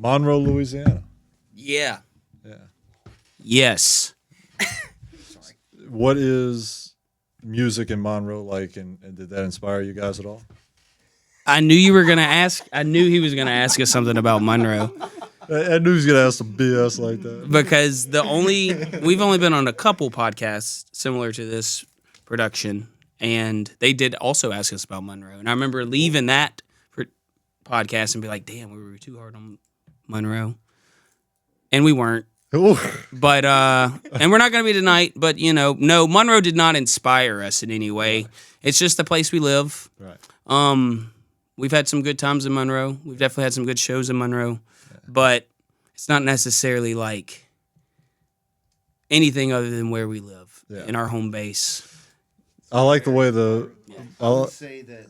Monroe, Louisiana. Yeah. Yeah. Yes. Sorry. What is music in Monroe like, and did that inspire you guys at all? I knew you were gonna ask. I knew he was gonna ask us something about Monroe I knew he was gonna ask some BS like that. because we've only been on a couple podcasts similar to this production, and they did also ask us about Monroe. And I remember leaving that podcast and be like, "Damn, we were too hard on Monroe," and we weren't. Ooh. But and we're not gonna be tonight. But no, Monroe did not inspire us in any way. It's just the place we live. Right. We've had some good times in Monroe. We've definitely had some good shows in Monroe, but it's not necessarily like anything other than where we live in our home base. I like the way I would say that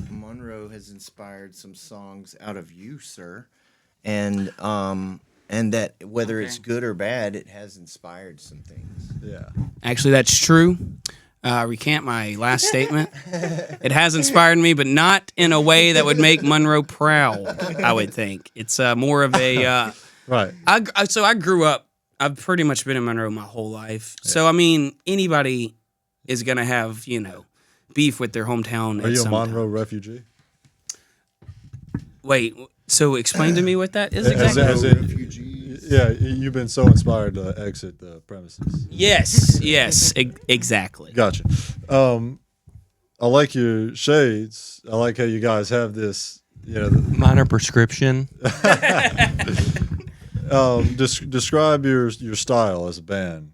Monroe has inspired some songs out of you, sir, and that whether it's good or bad, it has inspired some things. Yeah. Actually, that's true. Recant my last statement. It has inspired me, but not in a way that would make Monroe proud, I would think. It's more of a... Right. So I grew up, I've pretty much been in Monroe my whole life. Yeah. So, I mean, anybody is going to have, beef with their hometown. Are you a Monroe refugee? Wait, so explain to me what that is exactly. Refugees. Yeah, you've been so inspired to exit the premises. Yes, exactly. Gotcha. I like your shades. I like how you guys have this, minor prescription. Describe your style as a band.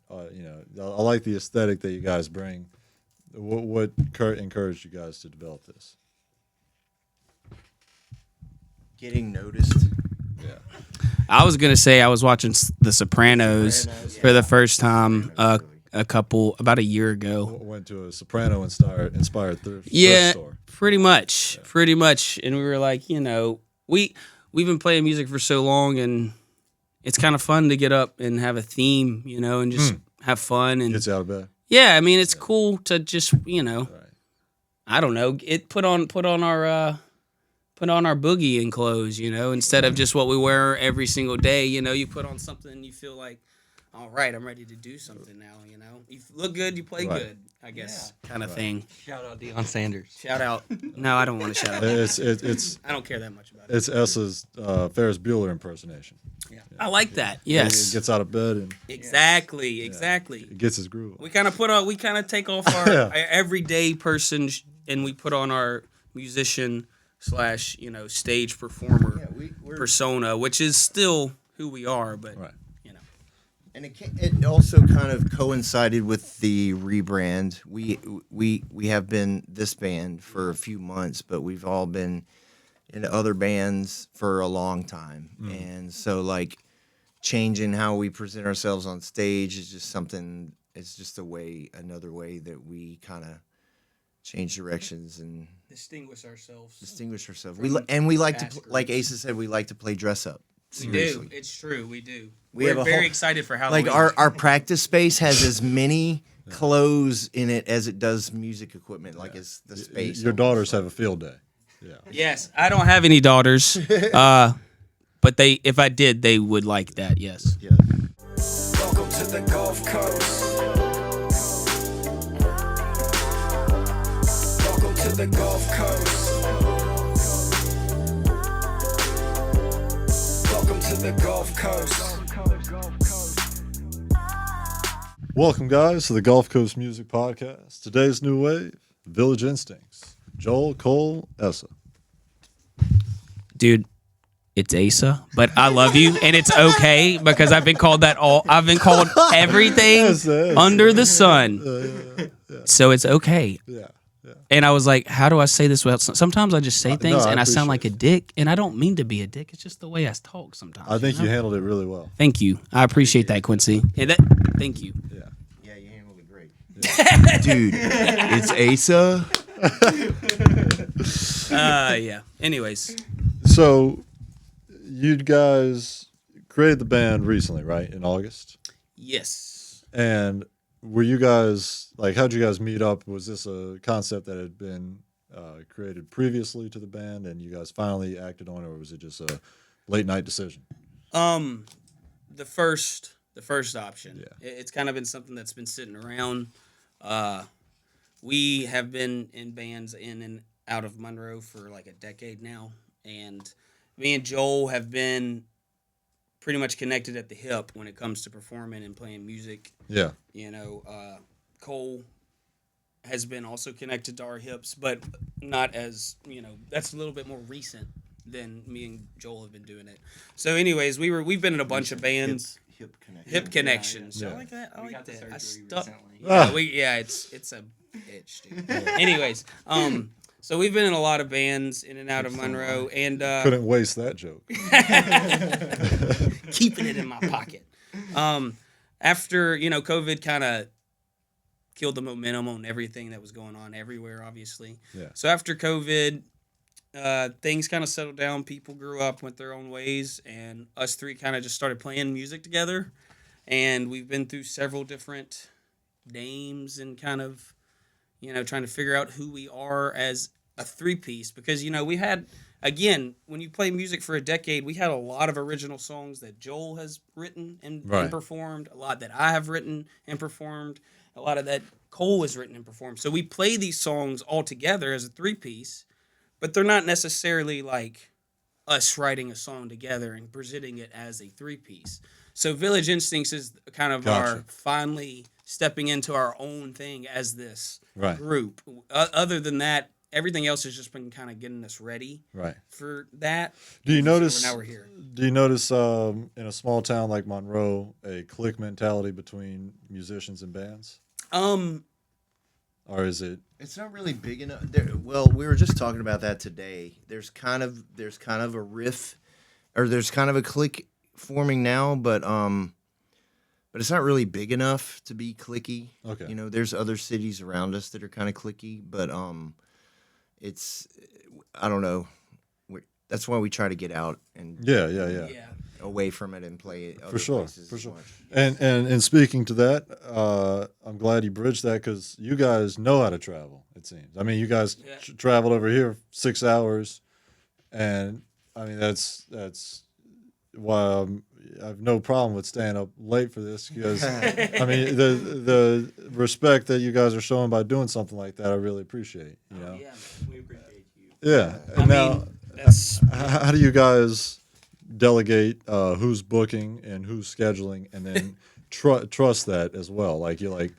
I like the aesthetic that you guys bring. What encouraged you guys to develop this? Getting noticed. Yeah. I was gonna say I was watching The Sopranos for the first time about a year ago. Went to a Soprano inspired thrift store. Pretty much, and we were like, we've been playing music for so long, and it's kind of fun to get up and have a theme, and just have fun and gets you out of bed. Yeah, I mean, it's cool to just I don't know, put on our boogieing clothes, instead of just what we wear every single day. You put on something and you feel like, all right, I'm ready to do something now. You look good, you play good, I guess, kind of thing. Shout out Deion Sanders. Shout out. No, I don't want to shout out. It's I don't care that much about it. It's Essa's Ferris Bueller impersonation. Yeah. I like that. Yes. He gets out of bed and exactly. It gets his groove on. We kind of take off our everyday person and we put on our musician / stage performer persona, which is still who we are, but And it also kind of coincided with the rebrand. We have been this band for a few months, but we've all been in other bands for a long time, and so changing how we present ourselves on stage is just something. It's just another way that we kind of change directions and distinguish ourselves. We like to, like Asa said, we like to play dress up. Seriously. We do. It's true. We do. We're very excited for Halloween. Our practice space has as many clothes in it as it does music equipment. As the space. Your daughters have a field day. Yeah. Yes, I don't have any daughters, but if I did, they would like that. Yes. Yeah. Welcome to the Gulf Coast. Welcome to the Gulf Coast. Welcome to the Gulf Coast. Welcome, guys, to the Gulf Coast Music Podcast. Today's new wave, Village Instincts. Joel, Cole, Essa. Dude, it's Asa, but I love you, and it's okay because I've been called I've been called everything under the sun, so it's okay. Yeah. And I was like, how do I say this without... Sometimes I just say things and I sound like a dick, and I don't mean to be a dick. It's just the way I talk sometimes. I think you handled it really well. Thank you. I appreciate that, Quincy. Thank you. Yeah, you handled it great. Yeah. Dude, it's Asa. Yeah. Anyways. So, you guys created the band recently, right? In August? Yes. And were you guys, how'd you guys meet up? Was this a concept that had been created previously to the band, and you guys finally acted on it, or was it just a late night decision? The first option. Yeah. It's kind of been something that's been sitting around. We have been in bands in and out of Monroe for like a decade now, and me and Joel have been pretty much connected at the hip when it comes to performing and playing music. Yeah. You know, Cole has been also connected to our hips, but not as, that's a little bit more recent than me and Joel have been doing it. So anyways, we've been in a bunch of bands. Hip connection. Hip connections. Yeah. I like that. I We like got the that. surgery recently. It's a bitch, dude. Anyways, so we've been in a lot of bands in and out of Monroe, and Couldn't waste that joke. keeping it in my pocket. After COVID kind of killed the momentum on everything that was going on everywhere, obviously. Yeah. So after COVID, things kind of settled down. People grew up, went their own ways, and us three kind of just started playing music together. And we've been through several different names and kind of, trying to figure out who we are as a three-piece. Because, we had, again, when you play music for a decade, we had a lot of original songs that Joel has written and Right. performed, a lot that I have written and performed, a lot of that Cole has written and performed. So we play these songs all together as a three-piece, but they're not necessarily like us writing a song together and presenting it as a three-piece. So Village Instincts is kind of Gotcha. our finally stepping into our own thing as this Right. group. Other than that, everything else has just been kind of getting us ready Right. for that. Do you notice? now we're here. Do you notice in a small town like Monroe a clique mentality between musicians and bands, or is it? It's not really big enough. Well, we were just talking about that today. There's kind of a riff, or there's kind of a clique forming now, but it's not really big enough to be cliquey. Okay. There's other cities around us that are kind of cliquey, but it's, I don't know. That's why we try to get out and Yeah. away from it and play it other For sure, places for as sure. much. And speaking to that, I'm glad you bridged that because you guys know how to travel. It seems. I mean, you guys traveled over here 6 hours, and I mean that's why I have no problem with staying up late for this because I mean the respect that you guys are showing by doing something like that, I really appreciate. Yeah, we appreciate you. Yeah. I And now, mean, that's how do you guys delegate who's booking and who's scheduling, and then trust that as well? Like you're like,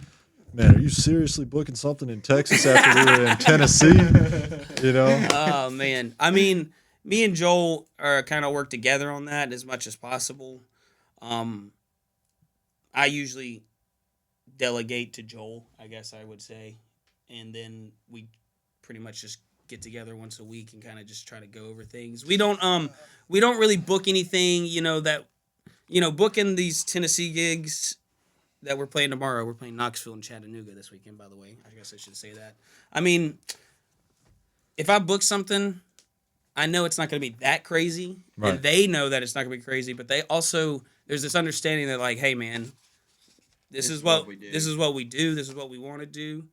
man, are you seriously booking something in Texas after we were in Tennessee? Oh man, I mean, me and Joel are kind of work together on that as much as possible. I usually delegate to Joel, I guess I would say, and then we pretty much just get together once a week and kind of just try to go over things. We don't really book anything, booking these Tennessee gigs that we're playing tomorrow. We're playing Knoxville and Chattanooga this weekend, by the way. I guess I should say that. I mean, if I book something, I know it's not going to be that crazy, Right. and they know that it's not going to be crazy. But they also there's this understanding that like, hey man, this is what we do. This is what we do. This is what we want to do.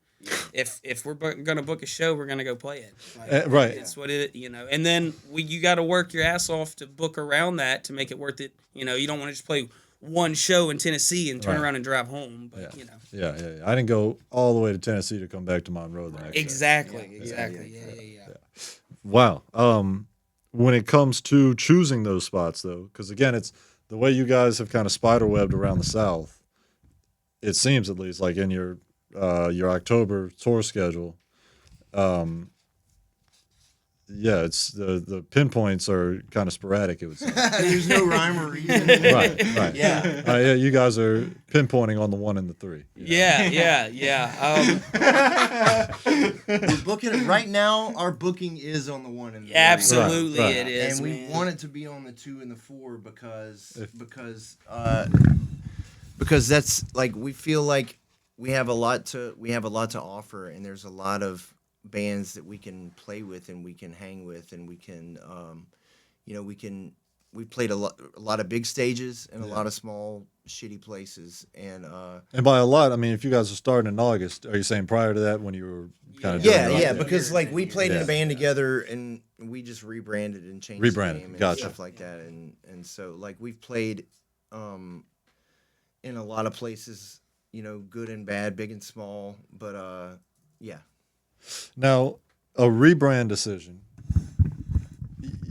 If we're going to book a show, we're going to go play it. Like, right. It's what it And then you got to work your ass off to book around that to make it worth it. You don't want to just play one show in Tennessee and turn Right. around and drive home. But Yeah. I didn't go all the way to Tennessee to come back to Monroe the next day. exactly. Yeah. Wow. When it comes to choosing those spots, though, because again, it's the way you guys have kind of spiderwebbed around the South. It seems, at least, like in your October tour schedule. It's the pinpoints are kind of sporadic. It would seem. There's no rhyme or reason. Right. Yeah. You guys are pinpointing on the 1 and the 3. Yeah. We're booking it right now. Our booking is on the 1 and the 3. Absolutely, Right. it is. And we man. want it to be on the 2 and the 4 because that's like we feel like we have a lot to offer, and there's a lot of bands that we can play with and we can hang with, and we can we played a lot of big stages and a lot of small shitty places, and by a lot, I mean, if you guys are starting in August, are you saying prior to that when you were kind of yeah, because like we played in a band together and we just rebranded and changed the name and Gotcha. stuff like that, and so like we've played in a lot of places, you know, good and bad, big and small, but yeah. Now, a rebrand decision.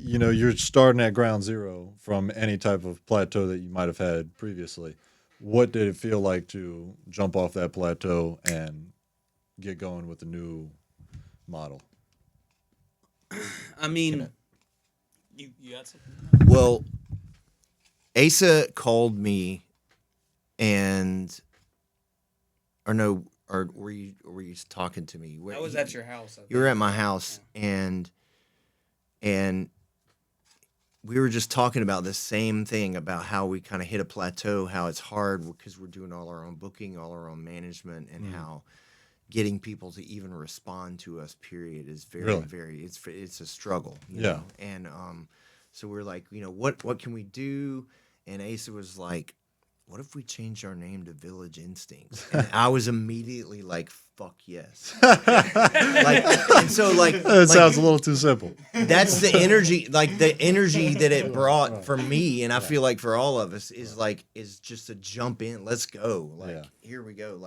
You know, you're starting at ground zero from any type of plateau that you might have had previously. What did it feel like to jump off that plateau and get going with the new model? I mean, you got something? Well, Asa called me, and or were you talking to me? I was at your house. You were at my house, and we were just talking about the same thing about how we kind of hit a plateau, how it's hard because we're doing all our own booking, all our own management, and how getting people to even respond to us, period, is very it's a struggle. You know? And so we're like, you know, what can we do? And Asa was like, what if we changed our name to Village Instincts? And I was immediately like, fuck yes. And so That sounds a little too simple. that's the energy that it brought for me, and I feel like for all of us is just to jump in. Let's go. Here we go.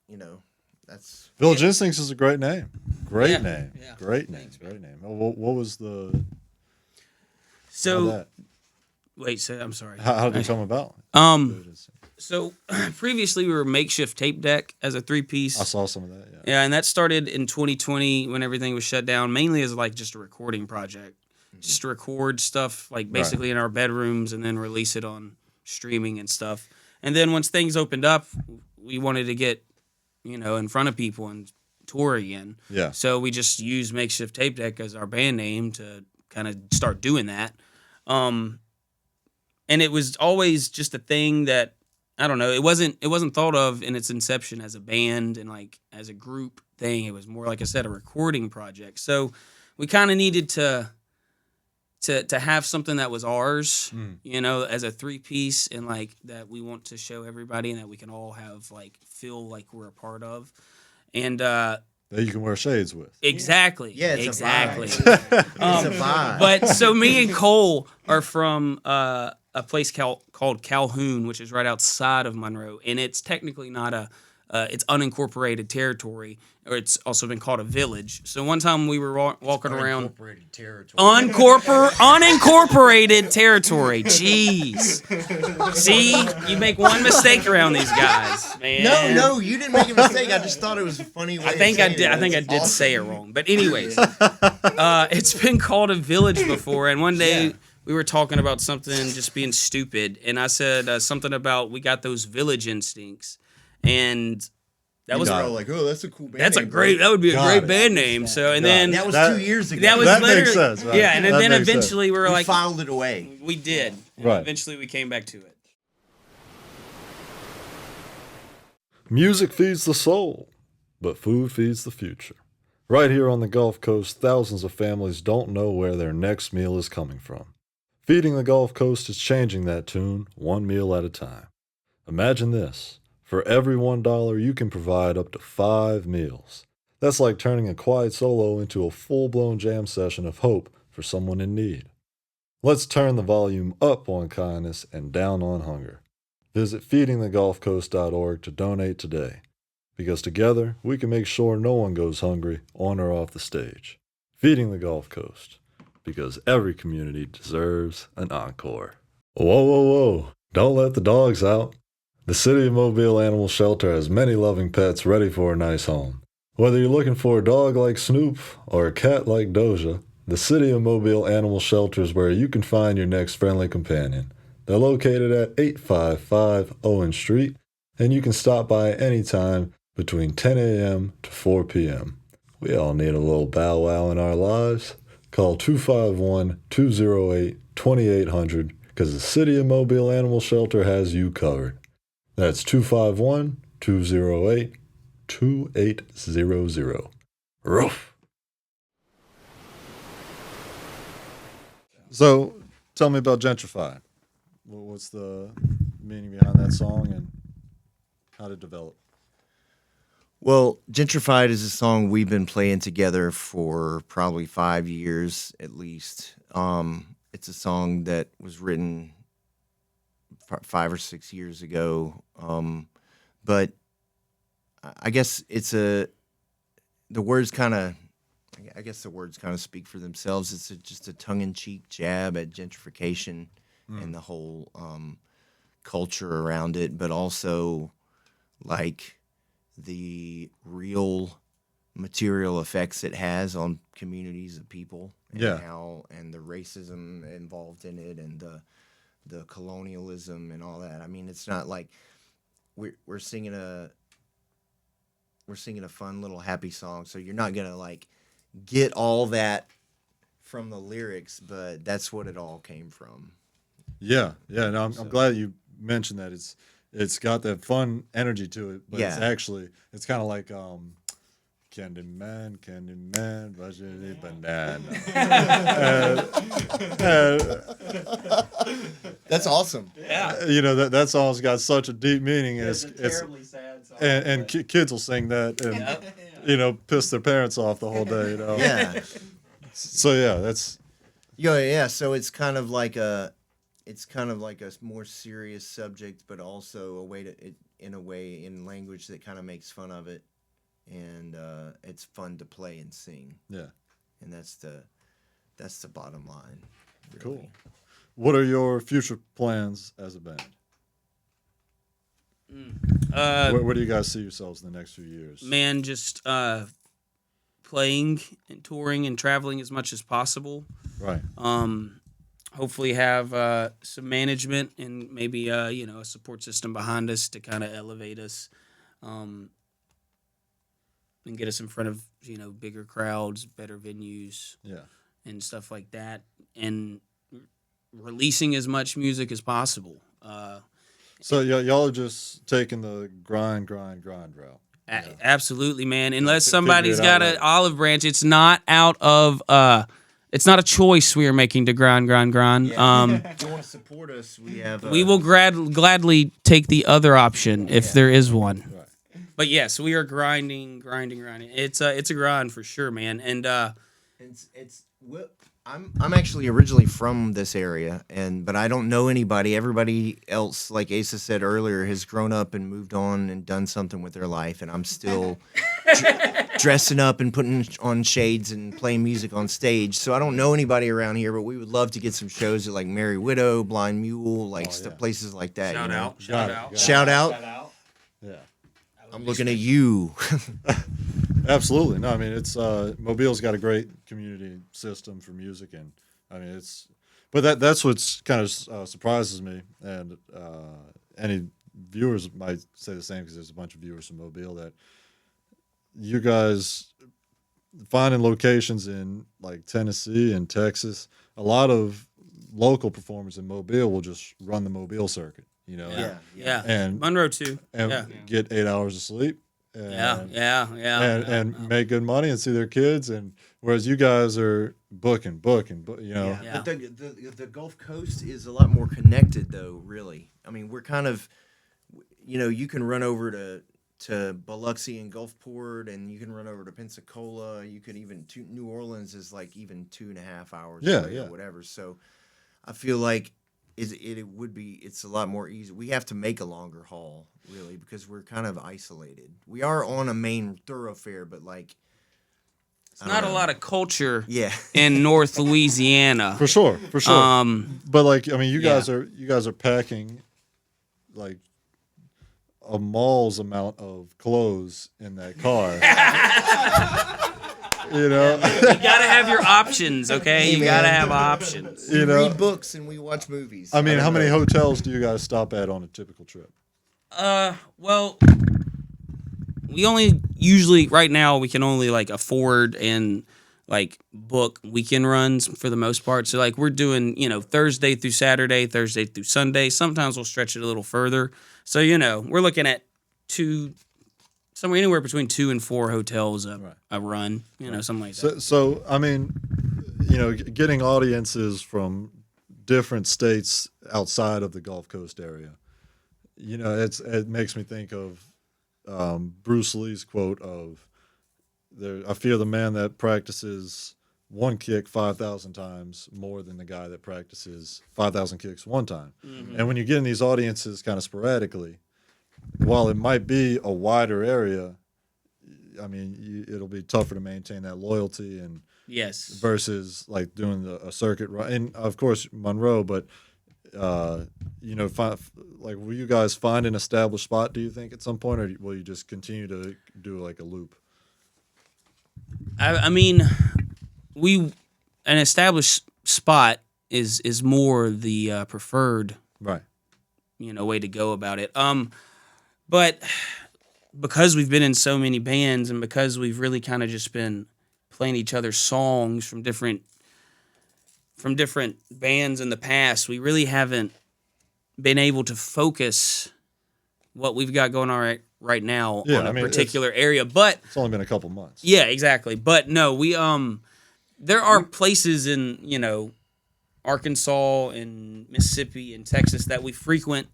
You know, that's Village Instincts is a great name. Great Yeah. name. Yeah. Great name. Thanks, Great name. What was the So wait, so I'm sorry. how did it come about? So previously we were Makeshift Tape Deck as a 3-piece. I saw some of that. Yeah, and that started in 2020 when everything was shut down, mainly as like just a recording project, just to record stuff like basically in our bedrooms and then release it on streaming and stuff. And then once things opened up, we wanted to get, you know, in front of people and tour again. Yeah. So we just used Makeshift Tape Deck as our band name to kind of start doing that. And it was always just a thing that, I don't know, it wasn't thought of in its inception as a band and like as a group thing. It was more, like I said, a recording project. So we kind of needed to have something that was ours, you know, as a 3-piece, and like that we want to show everybody and that we can all have like feel like we're a part of. And That you can wear shades with. exactly. Yeah, it's exactly. a vibe. It's a vibe. But so me and Cole are from a place called Calhoun, which is right outside of Monroe, and it's technically not it's unincorporated territory, or it's also been called a village. So one time we were walking around Unincorporated territory. unincorporated territory. Jeez, see, you make one mistake around these guys, man. No, you didn't make a mistake. I just thought it was a funny way. I think I did. I think I did say it wrong. But anyways, it's been called a village before, and one day we were talking about something just being stupid, and I said something about we got those village instincts, and that was like, oh, that's a cool band. that's a great. That would be a great band name. So and then That was That- 2 years ago. that was That literally makes sense, right? yeah, and That then makes eventually we were we like filed it away. we did. And Right. Eventually we came back to it. Music feeds the soul, but food feeds the future. Right here on the Gulf Coast, thousands of families don't know where their next meal is coming from. Feeding the Gulf Coast is changing that tune, one meal at a time. Imagine this. For every $1, you can provide up to 5 meals. That's like turning a quiet solo into a full-blown jam session of hope for someone in need. Let's turn the volume up on kindness and down on hunger. Visit feedingthegulfcoast.org to donate today, because together we can make sure no one goes hungry on or off the stage. Feeding the Gulf Coast, because every community deserves an encore. Whoa, whoa, whoa, don't let the dogs out. The City of Mobile Animal Shelter has many loving pets ready for a nice home. Whether you're looking for a dog like Snoop or a cat like Doja, the City of Mobile Animal Shelter is where you can find your next friendly companion. They're located at 855 Owen Street, and you can stop by anytime between 10 a.m. to 4 p.m. We all need a little bow wow in our lives. Call 251-208-2800 because the City of Mobile Animal Shelter has you covered. That's 251-208-2800. Roof. So, tell me about Gentrify. What's the meaning behind that song and how did it develop? Well, Gentrified is a song we've been playing together for probably 5 years at least. It's a song that was written 5 or 6 years ago. But I guess the words kind of, I guess the words kind of speak for themselves. It's just a tongue-in-cheek jab at gentrification and the whole culture around it, but also like the real material effects it has on communities of people, and and the racism involved in it, and the colonialism and all that. I mean, it's not like we're singing a fun little happy song, so you're not gonna like get all that from the lyrics, but that's what it all came from. Yeah. No, I'm glad you mentioned that. It's got that fun energy to it, but it's kind of like Candyman, Vajayjay Banana. That's awesome. Yeah. You know that song's got such a deep meaning, and it's sad song. and kids will sing that and piss their parents off the whole day. Yeah. So that's Yeah. So it's kind of like a more serious subject, but also a way in language that kind of makes fun of it, and it's fun to play and sing. yeah. And that's the bottom line. Really. Cool. What are your future plans as a band? Where do you guys see yourselves in the next few years? Man, just playing and touring and traveling as much as possible. Right. Hopefully have some management and maybe a support system behind us to kind of elevate us, and get us in front of bigger crowds, better venues, and stuff like that, and releasing as much music as possible. So y'all are just taking the grind route. Absolutely, man. Unless Figure somebody's it got out an later. olive branch, it's not out of. It's not a choice we are making to grind. If you want to support us, we have. We will gladly take the other option if there is one. Right. But yes, we are grinding. It's a grind for sure, man. And I'm actually originally from this area, but I don't know anybody. Everybody else, like Asa said earlier, has grown up and moved on and done something with their life, and I'm still dressing up and putting on shades and playing music on stage. So I don't know anybody around here, but we would love to get some shows at like Merry Widow, Blind Mule, places like that. Shout out. Yeah. I'm looking at you. Absolutely. No, I mean it's Mobile's got a great community system for music, and I mean but that's what's kind of surprises me, and any viewers might say the same because there's a bunch of viewers from Mobile that you guys finding locations in like Tennessee and Texas. A lot of local performers in Mobile will just run the Mobile circuit, yeah. and Monroe too. and get 8 hours of sleep. Yeah. And make good money and see their kids, and whereas you guys are booking, Yeah. But the Gulf Coast is a lot more connected, though. Really, I mean, we're kind of, you can run over to Biloxi and Gulfport, and you can run over to Pensacola. You could even New Orleans is like even 2.5 hours away or whatever. So I feel like it's a lot more easy. We have to make a longer haul, really, because we're kind of isolated. We are on a main thoroughfare, but like It's not a lot of culture yeah. in North Louisiana. for sure. But like, I mean, you guys are packing like a mall's amount of clothes in that car. You gotta have your options, okay? You gotta have options. We read books and we watch movies. I mean, how many hotels do you guys stop at on a typical trip? Well, we only usually right now we can only like afford and like book weekend runs for the most part. So like we're doing, Thursday through Saturday, Thursday through Sunday. Sometimes we'll stretch it a little further. So, we're looking at somewhere anywhere between 2 and 4 hotels a run, something like that. So I mean, getting audiences from different states outside of the Gulf Coast area. You know, it makes me think of Bruce Lee's quote of, I fear the man that practices one kick 5,000 times more than the guy that practices 5,000 kicks one time. Mm-hmm. And when you get in these audiences kind of sporadically, while it might be a wider area, I mean, it'll be tougher to maintain that loyalty and Yes. versus like doing a circuit run. And of course, Monroe, but you know, like, will you guys find an established spot, do you think, at some point, or will you just continue to do like a loop? I mean, an established spot is more the preferred, Right. way to go about it. But because we've been in so many bands and because we've really kind of just been playing each other's songs from different bands in the past, we really haven't been able to focus what we've got going on right now on a particular area. But it's only been a couple months. Yeah, exactly. But no, we there are places in, Arkansas and Mississippi and Texas that we frequent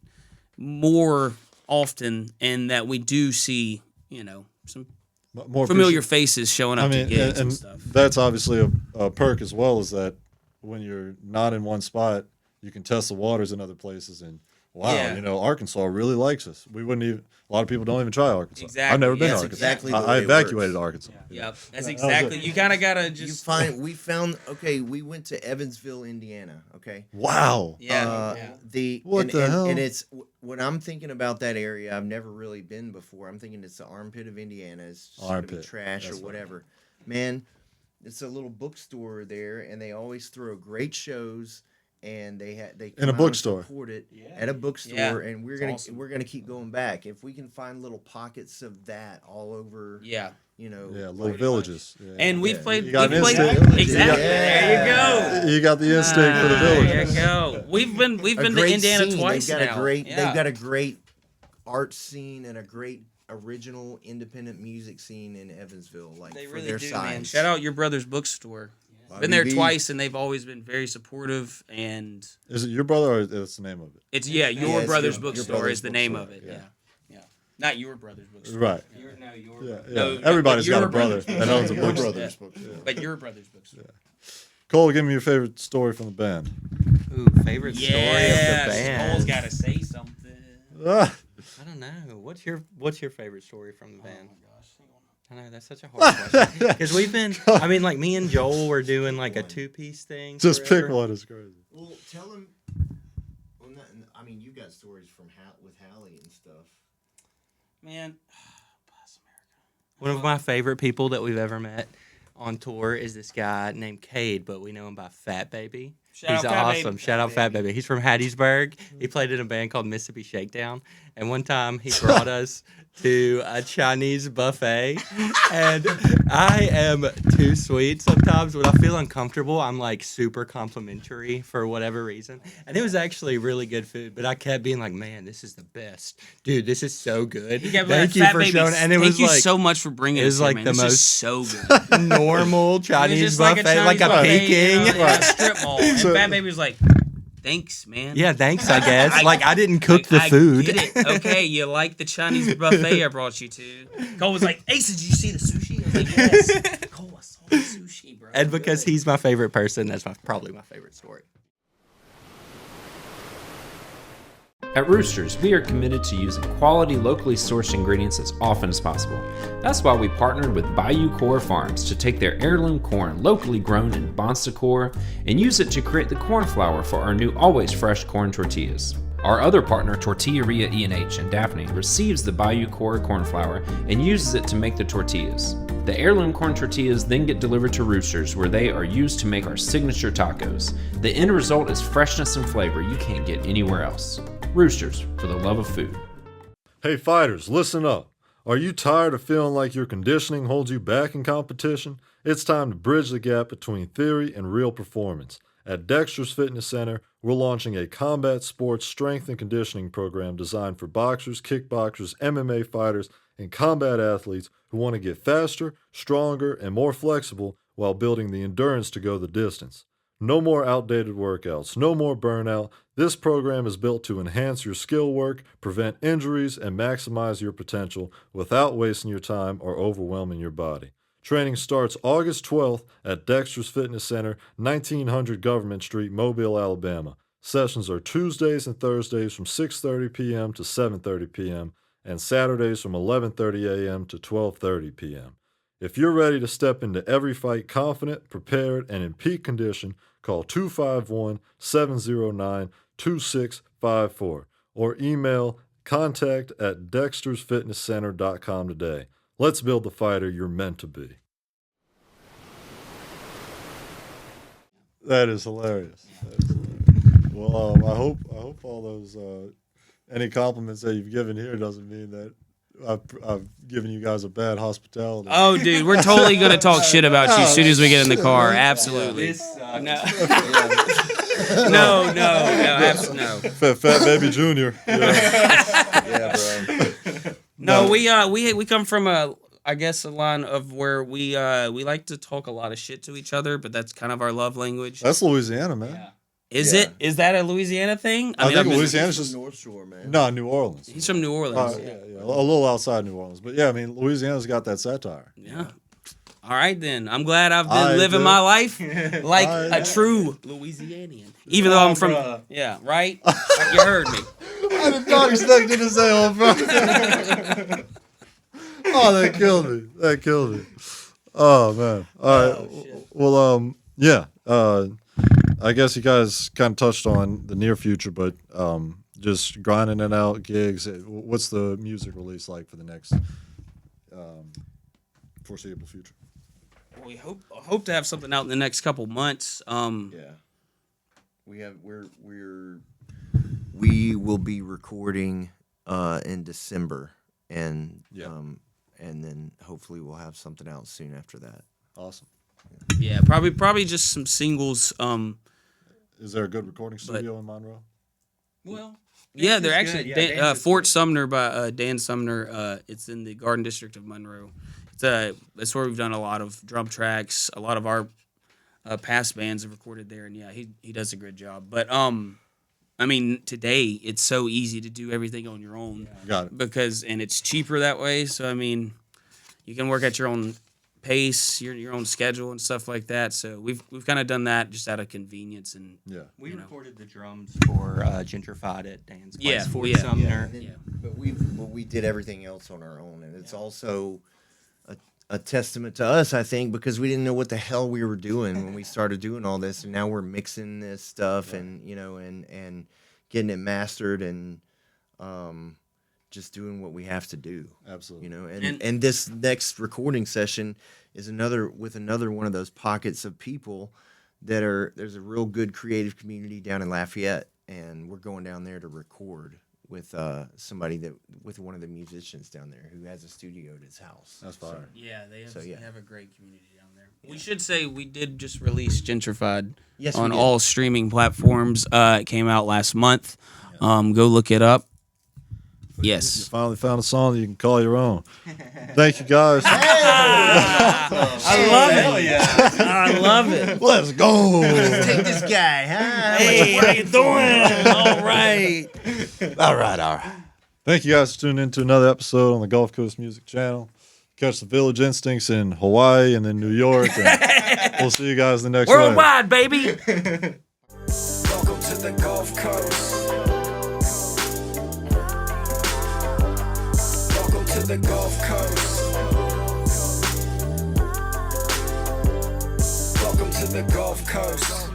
more often, and that we do see, some More familiar faces showing up to gigs and stuff. That's obviously a perk as well, is that when you're not in one spot, you can test the waters in other places. And wow, Yeah. Arkansas really likes us. We wouldn't even. A lot of people don't even try Arkansas. Exactly. I've never been to That's Arkansas. exactly the I way it evacuated works. Arkansas. Yep, that's exactly. You kind of gotta just. We found. Okay, we went to Evansville, Indiana. Okay. Wow. Yeah. What the hell? And it's when I'm thinking about that area, I've never really been before. I'm thinking it's the armpit of Indiana. It's just gonna be Armpit. trash That's or whatever. Man, it's a little bookstore there, and they always throw great shows. And they come In a out bookstore. and support it at a bookstore, Yeah. and we're gonna keep going back if we can find little pockets of that all over. Yeah. Little villages. Yeah. And we've played. You got We've an played instinct. exactly. Yeah. There you go. You got the instinct for the There villages. you go. We've been to great Indiana scene. twice They've got now. They've Yeah. got a great art scene and a great original independent music scene in Evansville. Like They for really their do, size. man. Shout out your brother's bookstore. Bobby Been there B. twice, and they've always been very supportive. And Is it your brother or that's the name of it? it's your it's brother's your bookstore brother's is the name bookstore, of it. yeah. Yeah. Not your brother's bookstore. Right. Your Yeah. No, Everybody's your got a brother brother's that owns a Your bookstore. brother's bookstore. But your brother's bookstore. Cole, give me your favorite story from the band. Ooh, favorite story of Yeah, the band. Cole's got to say something. Ah, I don't know. What's your favorite story from the band? Oh my gosh. I know that's such a hard question because we've been. I mean, like me and Joel were doing like a 2-piece thing. just forever. pick one. It's crazy. Well, tell them. Well, I mean, you got stories from with Hallie and stuff. Man. One of my favorite people that we've ever met on tour is this guy named Cade, but we know him by Fat Baby. Shout He's out Fat awesome. Baby. Shout out Fat Baby. He's from Hattiesburg. He played in a band called Mississippi Shakedown. And one time he brought us to a Chinese buffet. And I am too sweet sometimes. When I feel uncomfortable, I'm like super complimentary for whatever reason. And it was actually really good food. But I kept being like, man, this is the best. Dude, this is so good. Thank you for showing. And it Thank was you like so much for bringing it was us here, like man. the This is most so good. normal It was Chinese just buffet, like a buffet, Peking. in a strip mall. And So- Fat Baby was like, thanks, man. Yeah, thanks, I guess. Like, I didn't cook the I food. Get it. Okay, you like the Chinese buffet I brought you to. Cole was like, Ace, did you see the sushi? I was like, yes. Cole, I saw the sushi, bro. And because he's my favorite person, that's probably my favorite story. At Roosters, we are committed to using quality, locally sourced ingredients as often as possible. That's why we partnered with Bayou Core Farms to take their heirloom corn, locally grown in Bon Secours, and use it to create the corn flour for our new always fresh corn tortillas. Our other partner, Tortilleria E&H in Daphne, receives the Bayou Core corn flour and uses it to make the tortillas. The heirloom corn tortillas then get delivered to Roosters, where they are used to make our signature tacos. The end result is freshness and flavor you can't get anywhere else. Roosters, for the love of food. Hey fighters, listen up. Are you tired of feeling like your conditioning holds you back in competition? It's time to bridge the gap between theory and real performance. At Dexter's Fitness Center, we're launching a combat sports strength and conditioning program designed for boxers, kickboxers, MMA fighters, and combat athletes who want to get faster, stronger, and more flexible while building the endurance to go the distance. No more outdated workouts, no more burnout. This program is built to enhance your skill work, prevent injuries, and maximize your potential without wasting your time or overwhelming your body. Training starts August 12th at Dexter's Fitness Center, 1900 Government Street, Mobile, Alabama. Sessions are Tuesdays and Thursdays from 6:30 p.m. to 7:30 p.m. and Saturdays from 11:30 a.m. to 12:30 p.m. If you're ready to step into every fight confident, prepared, and in peak condition, call 251-709-2654 or email contact@dextersfitnesscenter.com today. Let's build the fighter you're meant to be. That is hilarious. Well, I hope all those any compliments that you've given here doesn't mean that I've given you guys a bad hospitality. Oh, dude, we're totally gonna talk shit about you as soon as we get in the car. Absolutely. No. No. Fat Baby Junior. Yeah, bro. No, we come from a line of where we like to talk a lot of shit to each other, but that's kind of our love language. That's Louisiana, man. Yeah. Is it? Is that a Louisiana thing? I think I've Louisiana's From just North Shore, man. no New Orleans. He's from New Orleans. Yeah, a little outside New Orleans, but yeah, I mean Louisiana's got that satire. Yeah. All right then. I'm glad I've been I living do. my life like I a true Louisianian. Even though I'm from yeah, right? Like you heard me. I did not expect you to say, "Oh, bro." Oh, that killed me. Oh man. All right. Well, yeah. I guess you guys kind of touched on the near future, but just grinding it out, gigs. What's the music release like for the next foreseeable future? We hope to have something out in the next couple months. Yeah. We will be recording in December, and and then hopefully we'll have something out soon after that. Awesome. Yeah, probably just some singles. Is there a good recording studio in Monroe? Well, Yeah, they're Dan's actually good. Yeah, Dan's is Fort good. Sumner by Dan Sumner. It's in the Garden District of Monroe. That's where we've done a lot of drum tracks. A lot of our past bands have recorded there, and yeah, he does a good job. But I mean, today it's so easy to do everything on your own Got it. and it's cheaper that way. So I mean, you can work at your own pace, your own schedule and stuff like that. So we've kind of done that just out of convenience and Yeah. We you know. recorded the drums for Gentrified at Dan's place, Yeah, Fort yeah. Sumner. And then- But we did everything else on our own, and it's also a testament to us, I think, because we didn't know what the hell we were doing when we started doing all this, and now we're mixing this stuff and and getting it mastered and just doing what we have to do. Absolutely. And this next recording session is another one of those pockets of people there's a real good creative community down in Lafayette, and we're going down there to record with with one of the musicians down there who has a studio at his house. That's fire. Yeah, they have, So, yeah. they have a great community down there. We should say we did just release Gentrified Yes, we on did. all streaming platforms. It came out last month. Go look it up. You Yes. finally found a song that you can call your own. Thank you, guys. I love it. I love it. Let's go. Take this guy, huh? Hey, how you doing? All right. All right. Thank you guys for tuning in to another episode on the Gulf Coast Music Channel. Catch the Village Instincts in Hawaii and then New York. And we'll see you guys the next one. Worldwide, baby. Welcome to the Gulf Coast. Welcome to the Gulf Coast. Welcome to the Gulf Coast.